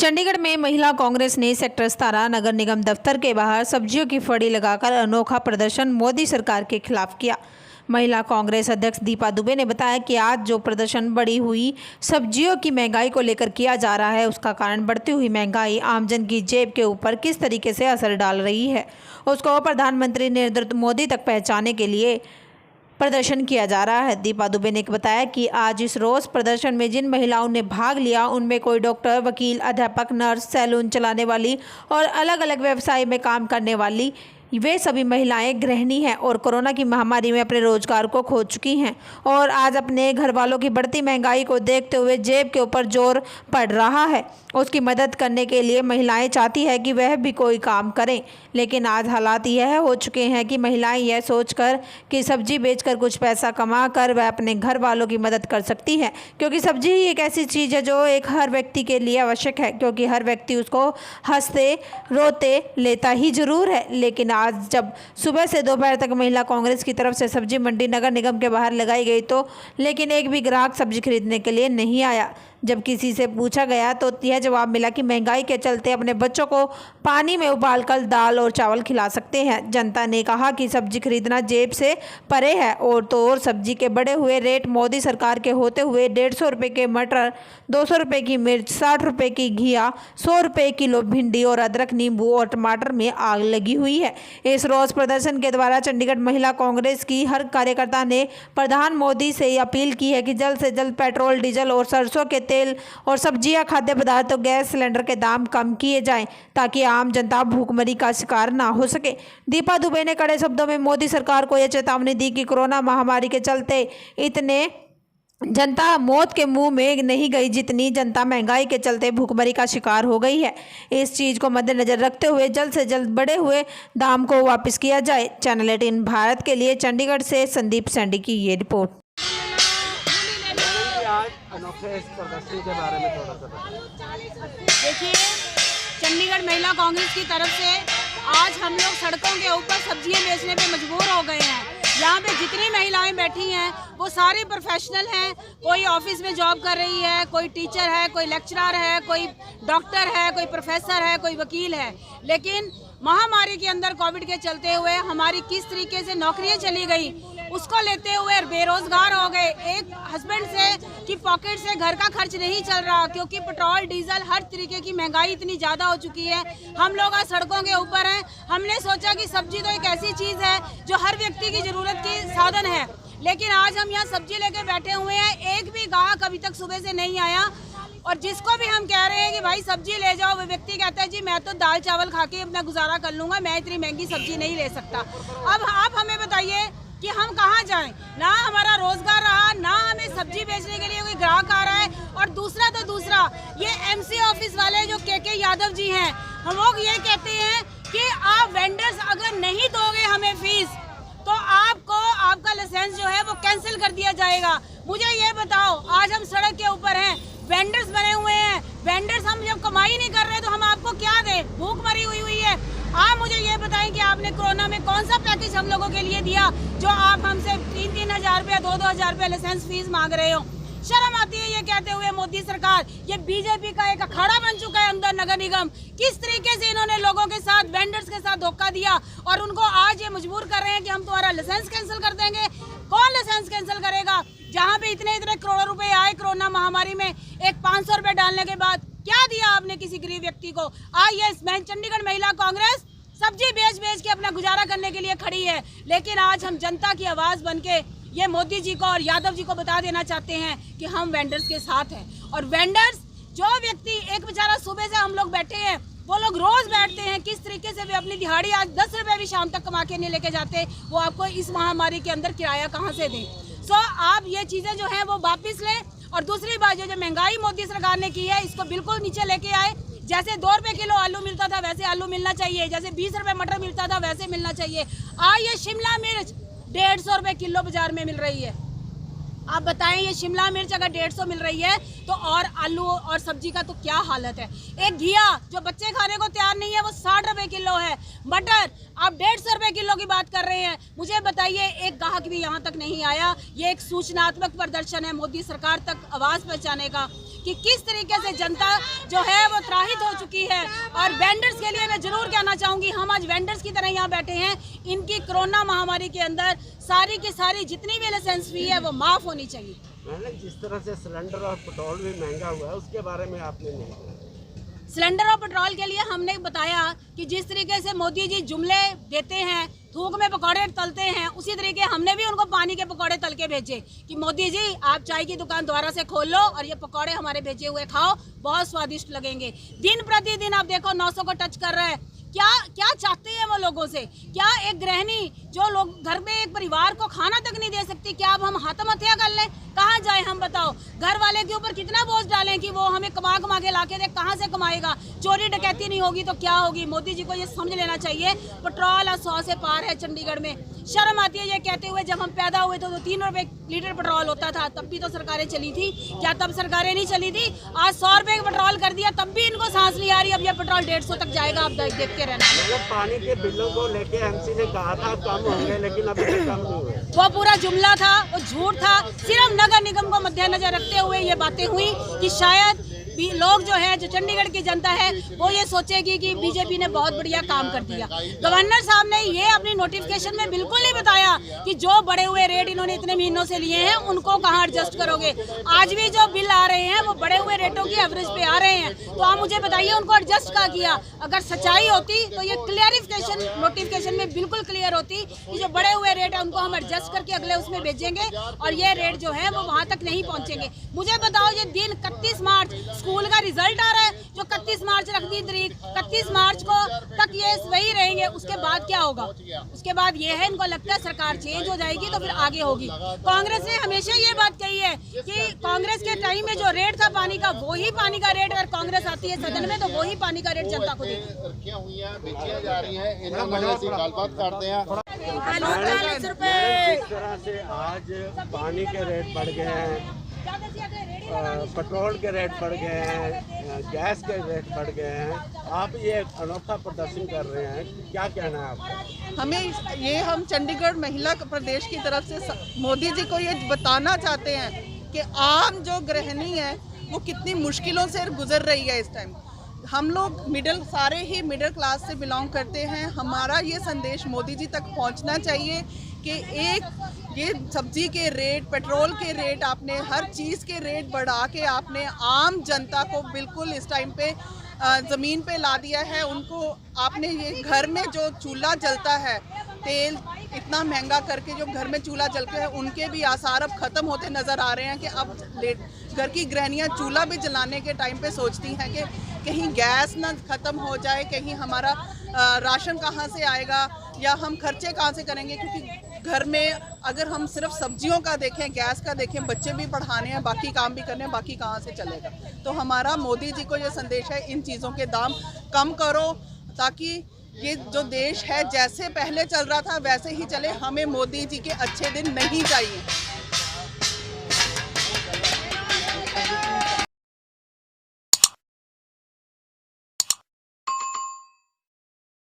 चंडीगढ़ में महिला कांग्रेस ने सेक्टर 17 नगर निगम दफ्तर के बाहर सब्जियों की फड़ी लगाकर अनोखा प्रदर्शन मोदी सरकार के खिलाफ किया। महिला कांग्रेस अध्यक्ष दीपा दुबे ने बताया कि आज जो प्रदर्शन बढ़ी हुई सब्जियों की महंगाई को लेकर किया जा रहा है, उसका कारण बढ़ती हुई महंगाई आमजन की जेब के ऊपर किस तरीके से असर डाल रही है, उसको प्रधानमंत्री नरेंद्र मोदी तक पहुंचाने के लिए प्रदर्शन किया जा रहा है। दीपा दुबे ने बताया कि आज इस रोज प्रदर्शन में जिन महिलाओं ने भाग लिया उनमें कोई डॉक्टर, वकील, अध्यापक, नर्स, सैलून चलाने वाली और अलग अलग व्यवसाय में काम करने वाली वे सभी महिलाएं गृहिणी हैं और कोरोना की महामारी में अपने रोजगार को खो चुकी हैं और आज अपने घर वालों की बढ़ती महंगाई को देखते हुए जेब के ऊपर जोर पड़ रहा है। उसकी मदद करने के लिए महिलाएं चाहती है कि वह भी कोई काम करें, लेकिन आज हालात यह हो चुके हैं कि महिलाएं यह सोचकर कि सब्जी बेचकर कुछ पैसा कमा कर वह अपने घर वालों की मदद कर सकती हैं, क्योंकि सब्जी ही एक ऐसी चीज़ है जो एक हर व्यक्ति के लिए आवश्यक है, क्योंकि हर व्यक्ति उसको हंसते रोते लेता ही जरूर है। लेकिन आज जब सुबह से दोपहर तक महिला कांग्रेस की तरफ से सब्जी मंडी नगर निगम के बाहर लगाई गई तो लेकिन एक भी ग्राहक सब्जी खरीदने के लिए नहीं आया। जब किसी से पूछा गया तो यह जवाब मिला कि महंगाई के चलते अपने बच्चों को पानी में उबालकर दाल और चावल खिला सकते हैं। जनता ने कहा कि सब्जी खरीदना जेब से परे है और सब्जी के बढ़े हुए रेट मोदी सरकार के होते हुए 150 रुपये के मटर, 200 रुपये की मिर्च, 60 रुपये की घिया, 100 रुपये किलो भिंडी और अदरक, नींबू और टमाटर में आग लगी हुई है। इस रोज प्रदर्शन के द्वारा चंडीगढ़ महिला कांग्रेस की हर कार्यकर्ता ने प्रधान मोदी से अपील की है कि जल्द से जल्द पेट्रोल, डीजल और सरसों के तेल और सब्जियां, खाद्य पदार्थ और गैस सिलेंडर के दाम कम किए जाएं ताकि आम जनता भूखमरी का शिकार ना हो सके। दीपा दुबे ने कड़े शब्दों में मोदी सरकार को यह चेतावनी दी कि कोरोना महामारी के चलते इतने जनता मौत के मुंह में नहीं गई जितनी जनता महंगाई के चलते भूखमरी का शिकार हो गई है। इस चीज़ को मद्देनजर रखते हुए जल्द से जल्द बढ़े हुए दाम को वापस किया जाए। चैनल 18 भारत के लिए चंडीगढ़ से संदीप सैंडी की ये रिपोर्ट। अनोखे इस प्रदर्शन के बारे में थोड़ा सा बताइए। देखिए, चंडीगढ़ महिला कांग्रेस की तरफ से आज हम लोग सड़कों के ऊपर सब्जियां बेचने पे मजबूर हो गए हैं। यहाँ पे जितनी महिलाएं बैठी हैं वो सारी प्रोफेशनल हैं। कोई ऑफिस में जॉब कर रही है, कोई टीचर है, कोई लेक्चरर है, कोई डॉक्टर है, कोई प्रोफेसर है, कोई वकील है। लेकिन महामारी के अंदर कोविड के चलते हुए हमारी किस तरीके से नौकरियां चली गई, उसको लेते हुए बेरोजगार हो गए। एक हस्बैंड से की पॉकेट से घर का खर्च नहीं चल रहा, क्योंकि पेट्रोल, डीजल, हर तरीके की महंगाई इतनी ज़्यादा हो चुकी है। हम लोग आज सड़कों के ऊपर हैं। हमने सोचा कि सब्जी तो एक ऐसी चीज़ है जो हर व्यक्ति की ज़रूरत की साधन है, लेकिन आज हम यहाँ सब्जी लेके बैठे हुए हैं। एक भी ग्राहक अभी तक सुबह से नहीं आया और जिसको भी हम कह रहे हैं कि भाई सब्जी ले जाओ, वो व्यक्ति कहता है जी मैं तो दाल चावल खा के अपना गुजारा कर लूँगा, मैं इतनी महंगी सब्जी नहीं ले सकता। अब आप हमें बताइए कि हम कहाँ जाएं? ना हमारा रोजगार रहा, ना हमें सब्जी बेचने के लिए कोई ग्राहक आ रहा है। और दूसरा ये एमसी ऑफिस वाले जो के यादव जी हैं, हम लोग ये कहते हैं कि आप वेंडर्स अगर नहीं दोगे हमें फीस तो आपको आपका लाइसेंस जो है वो कैंसिल कर दिया जाएगा। मुझे ये बताओ, आज हम सड़क के ऊपर हैं, वेंडर्स बने हुए हैं। वेंडर्स हम जब कमाई नहीं कर रहे तो हम आपको क्या दें? भूख मरी हुई है। आप मुझे ये बताएं कि आपने कोरोना में कौन सा पैकेज हम लोगों के लिए दिया जो आप हमसे 3-3 हज़ार रुपया, 2-2 हज़ार रुपया लाइसेंस फीस मांग रहे हो? शर्म आती है ये कहते हुए। मोदी सरकार, ये बीजेपी का एक अखाड़ा बन चुका है अंदर नगर निगम। किस तरीके से इन्होंने लोगों के साथ, वेंडर्स के साथ धोखा दिया और उनको आज ये मजबूर कर रहे हैं कि हम तुम्हारा लाइसेंस कैंसिल कर देंगे। कौन लाइसेंस कैंसिल करेगा? जहाँ पे इतने करोड़ों रुपए आए कोरोना महामारी में, एक 500 रुपए डालने के बाद क्या दिया आपने किसी गरीब व्यक्ति को? मैं चंडीगढ़ महिला कांग्रेस सब्जी बेच के अपना गुजारा करने के लिए खड़ी है, लेकिन आज हम जनता की आवाज बन के ये मोदी जी को और यादव जी को बता देना चाहते हैं कि हम वेंडर्स के साथ हैं। और वेंडर्स, जो व्यक्ति, एक बेचारा सुबह से हम लोग बैठे हैं, वो लोग रोज बैठते हैं, किस तरीके से वे अपनी दिहाड़ी आज 10 रुपए भी शाम तक कमा के नहीं लेके जाते, वो आपको इस महामारी के अंदर किराया कहाँ से दें? सो आप ये चीजें जो हैं वो वापिस लें। और दूसरी बात, जो महंगाई मोदी सरकार ने की है, इसको बिल्कुल नीचे लेके आए। जैसे 2 रुपए किलो आलू मिलता था वैसे आलू मिलना चाहिए, जैसे 20 रुपए मटर मिलता था वैसे मिलना चाहिए। आज ये शिमला मिर्च 150 रुपए किलो बाजार में मिल रही है। आप बताएं, ये शिमला मिर्च अगर 150 मिल रही है तो और आलू और सब्जी का तो क्या हालत है? एक घिया जो बच्चे खाने को तैयार नहीं है वो 60 रुपए किलो है। मटर आप 150 रुपए किलो की बात कर रहे हैं। मुझे बताइए, एक ग्राहक भी यहाँ तक नहीं आया। ये एक सूचनात्मक प्रदर्शन है मोदी सरकार तक आवाज़ पहुँचाने का कि किस तरीके से जनता जो है वो त्राहित हो चुकी है। और वेंडर्स के लिए मैं जरूर कहना चाहूँगी, हम आज वेंडर्स की तरह यहाँ बैठे हैं। इनकी कोरोना महामारी के अंदर सारी की सारी जितनी भी लाइसेंस फी है वो माफ़ होनी चाहिए। मैंने जिस तरह से सिलेंडर और पेट्रोल भी महंगा हुआ है उसके बारे में आपने नहीं कहा। सिलेंडर और पेट्रोल के लिए हमने बताया कि जिस तरीके से मोदी जी जुमले देते हैं, थूक में पकौड़े तलते हैं, उसी तरीके हमने भी उनको पानी के पकौड़े तल के भेजे कि मोदी जी आप चाय की दुकान दोबारा से खोल लो और ये पकौड़े हमारे भेजे हुए खाओ, बहुत स्वादिष्ट लगेंगे। दिन प्रतिदिन आप देखो 900 को टच कर रहा है। क्या चाहते हैं वो लोगों से? क्या एक गृहिणी जो लोग घर में एक परिवार को खाना तक नहीं दे सकती, क्या अब हम आत्महत्या कर लें? कहाँ जाए हम बताओ? घर वाले के ऊपर कितना बोझ डालें कि वो हमें कमा के ला के दे, कहाँ से कमाएगा? चोरी डकैती नहीं होगी तो क्या होगी? मोदी जी को ये समझ लेना चाहिए। पेट्रोल 100 से पार है चंडीगढ़ में। शर्म आती है ये कहते हुए, जब हम पैदा हुए तो 3 रुपए लीटर पेट्रोल होता था, तब भी तो सरकारें चली थी। क्या तब सरकारें नहीं चली थी? आज 100 रुपए का पेट्रोल कर दिया तब भी इनको सांस नहीं आ रही। अब ये पेट्रोल 150 तक जाएगा, आप देखते रहना। मतलब पानी के बिलों को लेके एमसी ने कहा था कम होंगे, लेकिन अभी तक कम नहीं हुए। वो पूरा जुमला था, वो झूठ था। सिर्फ नगर निगम को मद्देनजर रखते हुए ये बातें हुई कि शायद भी लोग जो है, जो चंडीगढ़ की जनता है, वो ये सोचेगी कि बीजेपी ने बहुत बढ़िया काम कर दिया। गवर्नर साहब ने ये अपनी नोटिफिकेशन में बिल्कुल नहीं बताया कि जो बढ़े हुए रेट इन्होंने इतने महीनों से लिए हैं उनको कहाँ एडजस्ट करोगे। आज भी जो बिल आ रहे हैं वो बढ़े हुए रेटों की एवरेज पे आ रहे हैं, तो आप मुझे बताइए उनको एडजस्ट कहाँ किया? अगर सच्चाई होती तो ये क्लियरिफिकेशन नोटिफिकेशन में बिल्कुल क्लियर होती कि जो बढ़े हुए रेट है उनको हम एडजस्ट करके अगले उसमें भेजेंगे और ये रेट जो है वो वहाँ तक नहीं पहुँचेंगे। मुझे बताओ, ये दिन 31 मार्च स्कूल का रिजल्ट आ रहा है, जो 31 मार्च रख दी तारीख, 31 मार्च को तक ये वही रहेंगे। उसके बाद क्या होगा? उसके बाद ये है, इनको लगता है सरकार चेंज हो जाएगी तो फिर आगे होगी। कांग्रेस ने हमेशा ये बात कही है कि कांग्रेस के टाइम में जो रेट था पानी का, वही पानी का रेट अगर कांग्रेस आती है सदन में तो वही पानी का रेट जनता को देगी। जा रही हैं, इन्होंने ऐसी गलबात करते हैं। 40 रुपए। जिस तरह से आज पानी के रेट बढ़ गए हैं, पेट्रोल के रेट बढ़ गए हैं, गैस के रेट बढ़ गए हैं, आप ये अनोखा प्रदर्शन कर रहे हैं, क्या कहना है आपका? हम चंडीगढ़ महिला प्रदेश की तरफ से मोदी जी को ये बताना चाहते हैं कि आम जो गृहिणी है वो कितनी मुश्किलों से गुजर रही है इस टाइम। हम लोग सारे ही मिडिल क्लास से बिलोंग करते हैं। हमारा ये संदेश मोदी जी तक पहुंचना चाहिए कि ये सब्जी के रेट, पेट्रोल के रेट, आपने हर चीज़ के रेट बढ़ा के आपने आम जनता को बिल्कुल इस टाइम पे ज़मीन पे ला दिया है। उनको आपने ये घर में जो चूल्हा जलता है, तेल इतना महंगा करके जो घर में चूल्हा जलते हैं, उनके भी आसार अब ख़त्म होते नज़र आ रहे हैं कि अब घर की गृहणियाँ चूल्हा भी जलाने के टाइम पे सोचती हैं कि कहीं गैस ना ख़त्म हो जाए, कहीं हमारा राशन कहाँ से आएगा या हम खर्चे कहाँ से करेंगे। क्योंकि घर में अगर हम सिर्फ सब्जियों का देखें, गैस का देखें, बच्चे भी पढ़ाने हैं, बाकी काम भी करने हैं, बाकी कहाँ से चलेगा। तो हमारा मोदी जी को ये संदेश है, इन चीज़ों के दाम कम करो ताकि ये जो देश है जैसे पहले चल रहा था वैसे ही चले। हमें मोदी जी के अच्छे दिन नहीं चाहिए।